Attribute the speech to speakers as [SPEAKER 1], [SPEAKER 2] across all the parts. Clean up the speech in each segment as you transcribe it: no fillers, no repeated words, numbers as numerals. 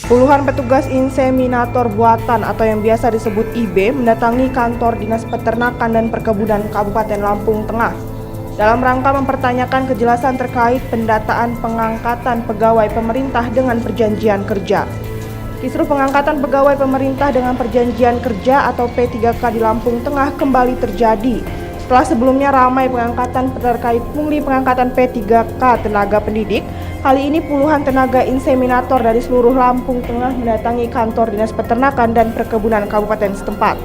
[SPEAKER 1] Puluhan petugas inseminator buatan atau yang biasa disebut IB mendatangi kantor Dinas Peternakan dan Perkebunan Kabupaten Lampung Tengah dalam rangka mempertanyakan kejelasan terkait pendataan pengangkatan pegawai pemerintah dengan perjanjian kerja. Kisruh pengangkatan pegawai pemerintah dengan perjanjian kerja atau P3K di Lampung Tengah kembali terjadi setelah sebelumnya ramai pengangkatan terkait pungli pengangkatan P3K tenaga pendidik. Kali ini puluhan tenaga inseminator dari seluruh Lampung Tengah mendatangi kantor Dinas Peternakan dan Perkebunan Kabupaten setempat.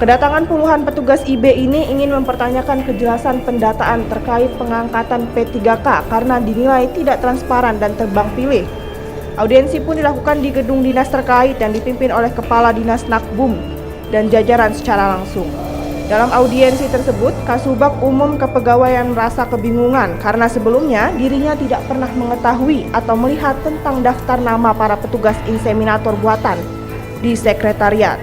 [SPEAKER 1] Kedatangan puluhan petugas IB ini ingin mempertanyakan kejelasan pendataan terkait pengangkatan P3K karena dinilai tidak transparan dan tebang pilih. Audiensi pun dilakukan di gedung dinas terkait yang dipimpin oleh Kepala Dinas Nakbum dan jajaran secara langsung. Dalam audiensi tersebut, Kasubag Umum Kepegawaian merasa kebingungan karena sebelumnya dirinya tidak pernah mengetahui atau melihat tentang daftar nama para petugas inseminator buatan di sekretariat.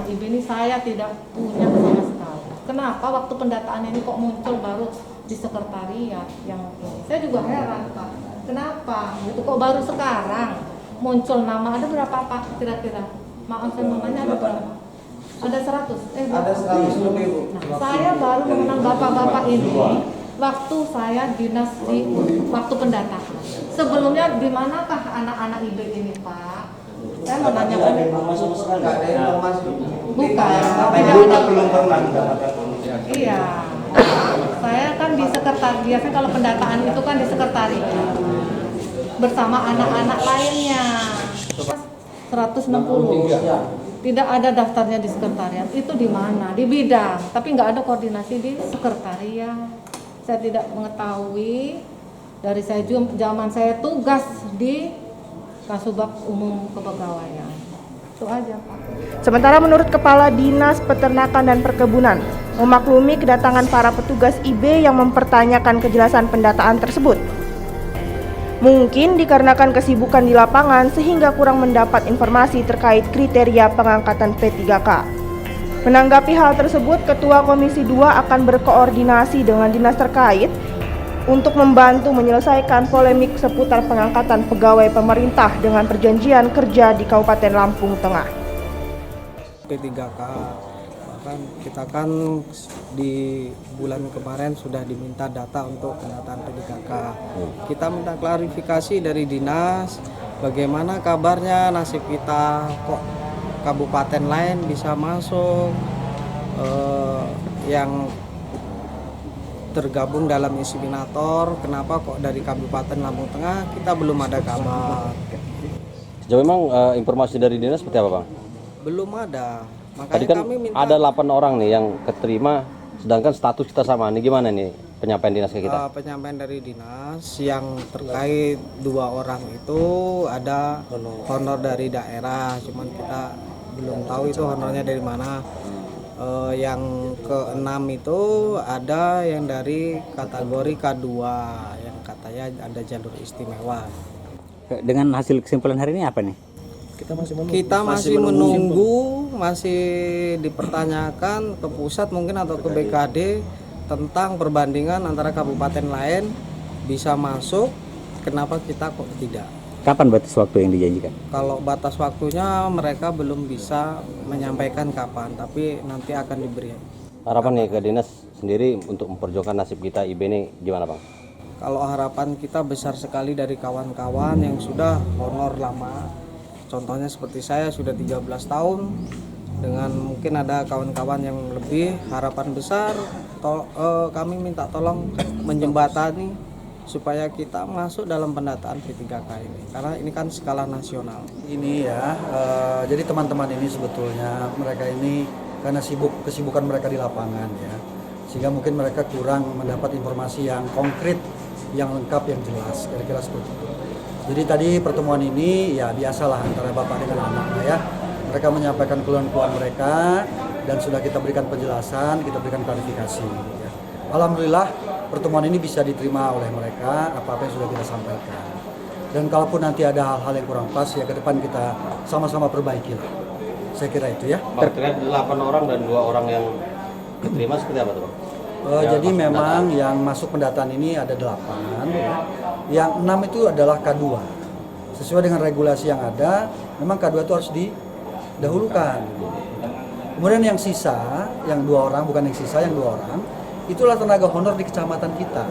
[SPEAKER 2] Ibu ini saya tidak punya sama sekali. Kenapa waktu pendataan ini kok muncul baru di sekretariat yang ini? Saya juga heran Pak. Kenapa? Itu kok baru sekarang muncul nama, ada berapa Pak kira-kira? Maaf saya mau nanya, ada berapa? Ada 100?
[SPEAKER 3] Ada 100 lebih Bu.
[SPEAKER 2] Nah, saya baru mengenal bapak-bapak ini waktu saya dinas di waktu pendataan. Sebelumnya di manakah anak-anak IB ini Pak? Saya mau nanya
[SPEAKER 3] Tidak ada informasi sama sekali. Tidak ada informasi.
[SPEAKER 2] Bukan.
[SPEAKER 3] Belum pernah mendapatkan.
[SPEAKER 2] Iya. Saya kan di sekretariat. Biasanya kalau pendataan itu kan di sekretariat bersama anak-anak lainnya. 160. Tidak ada daftarnya di sekretariat. Itu di mana? Di bidang. Tapi nggak ada koordinasi di sekretariat. Saya tidak mengetahui. Dari saya zaman saya tugas di Kasubag Umum Kepegawaian. Itu aja Pak.
[SPEAKER 1] Sementara menurut Kepala Dinas Peternakan dan Perkebunan, memaklumi kedatangan para petugas IB yang mempertanyakan kejelasan pendataan tersebut. Mungkin dikarenakan kesibukan di lapangan sehingga kurang mendapat informasi terkait kriteria pengangkatan P3K. Menanggapi hal tersebut, Ketua Komisi 2 akan berkoordinasi dengan dinas terkait untuk membantu menyelesaikan polemik seputar pengangkatan pegawai pemerintah dengan perjanjian kerja di Kabupaten Lampung Tengah.
[SPEAKER 4] P3K, bahkan kita kan di bulan kemarin sudah diminta data untuk pendataan P3K. Kita minta klarifikasi dari dinas, bagaimana kabarnya nasib kita, kok kabupaten lain bisa masuk, yang tergabung dalam inseminator, kenapa kok dari Kabupaten Lampung Tengah kita belum ada kabar.
[SPEAKER 5] Jadi memang informasi dari dinas seperti apa Bang?
[SPEAKER 4] Belum ada. Makanya
[SPEAKER 5] Tadi kan
[SPEAKER 4] kami minta
[SPEAKER 5] ada 8 orang nih yang keterima, sedangkan status kita sama. Ini gimana nih penyampaian dinas ke kita?
[SPEAKER 4] penyampaian dari dinas yang terkait 2 orang itu ada honor dari daerah, cuman kita belum tahu itu honornya dari mana. Yang ke-6 itu ada yang dari kategori K2 yang katanya ada jalur istimewa.
[SPEAKER 6] Dengan hasil kesimpulan hari ini apa nih?
[SPEAKER 4] Kita masih menunggu, masih dipertanyakan ke pusat mungkin atau ke BKD tentang perbandingan antara kabupaten lain bisa masuk, kenapa kita kok tidak.
[SPEAKER 6] Kapan batas waktu yang dijanjikan?
[SPEAKER 4] Kalau batas waktunya mereka belum bisa menyampaikan kapan, tapi nanti akan diberi.
[SPEAKER 5] Harapan nih ke dinas sendiri untuk memperjuangkan nasib kita IB ini gimana Bang?
[SPEAKER 4] Kalau harapan kita besar sekali dari kawan-kawan yang sudah honor lama. Contohnya seperti saya sudah 13 tahun, dengan mungkin ada kawan-kawan yang lebih, harapan besar kami minta tolong menjembatani supaya kita masuk dalam pendataan P3K ini, karena ini kan skala nasional.
[SPEAKER 7] Ini ya, jadi teman-teman ini sebetulnya mereka ini karena kesibukan mereka di lapangan ya, sehingga mungkin mereka kurang mendapat informasi yang konkret, yang lengkap, yang jelas, kira-kira seperti itu. Jadi tadi pertemuan ini ya biasalah antara bapak dengan anak ya, mereka menyampaikan keluhan-keluhan mereka dan sudah kita berikan penjelasan, kita berikan klarifikasi. Ya. Alhamdulillah pertemuan ini bisa diterima oleh mereka, apa-apa yang sudah kita sampaikan. Dan kalaupun nanti ada hal-hal yang kurang pas, ya ke depan kita sama-sama perbaiki lah. Saya kira itu ya.
[SPEAKER 5] Terkait 8 orang dan 2 orang yang diterima seperti apa tuh Bang?
[SPEAKER 7] Jadi memang yang masuk pendataan ini ada 8 ya. Yang 6 itu adalah K2. sesuai dengan regulasi yang ada, memang K2 itu harus didahulukan. Kemudian yang sisa, yang 2 orang, bukan yang sisa, yang 2 orang, itulah tenaga honor di kecamatan kita.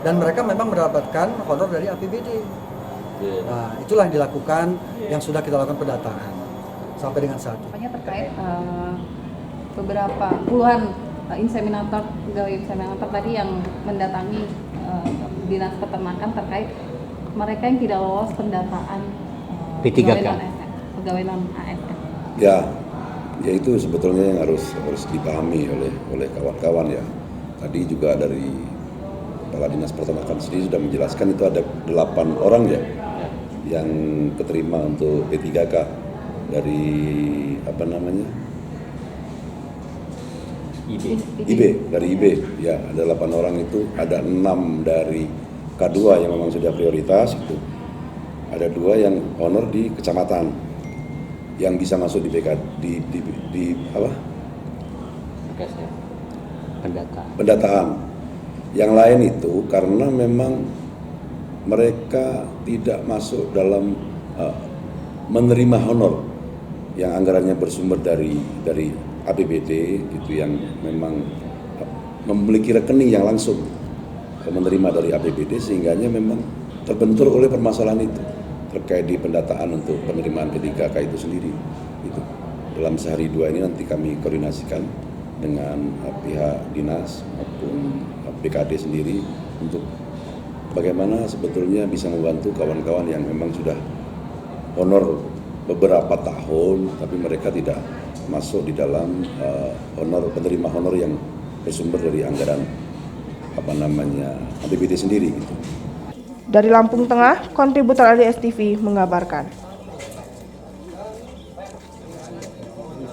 [SPEAKER 7] Dan mereka memang mendapatkan honor dari APBD. Nah, itulah yang dilakukan, yang sudah kita lakukan pendataan sampai dengan saat ini.
[SPEAKER 8] Apanya terkait beberapa puluhan inseminator, pegawai inseminator tadi yang mendatangi dinas peternakan terkait mereka yang tidak lolos pendataan
[SPEAKER 6] P3K.
[SPEAKER 8] pegawai non ASN.
[SPEAKER 9] Ya itu sebetulnya yang harus dipahami oleh kawan-kawan ya. Tadi juga dari Kepala Dinas Peternakan sendiri sudah menjelaskan itu ada 8 orang ya yang keterima untuk P3K dari apa namanya? IB, dari IB ya, ada 8 orang itu, ada 6 dari K2 yang memang sudah prioritas itu. Ada 2 yang honor di kecamatan yang bisa masuk di PK di apa? Pendataan. Yang lain itu karena memang mereka tidak masuk dalam menerima honor yang anggarannya bersumber dari APBD itu, yang memang memiliki rekening yang langsung menerima dari APBD, sehingganya memang terbentur oleh permasalahan itu terkait di pendataan untuk penerimaan P3K itu sendiri. Itu dalam sehari 2 ini nanti kami koordinasikan dengan pihak dinas maupun BKD sendiri untuk bagaimana sebetulnya bisa membantu kawan-kawan yang memang sudah honor beberapa tahun tapi mereka tidak masuk di dalam penerima honor yang bersumber dari anggaran APBD sendiri gitu.
[SPEAKER 1] Dari Lampung Tengah, kontributor LDS TV mengabarkan.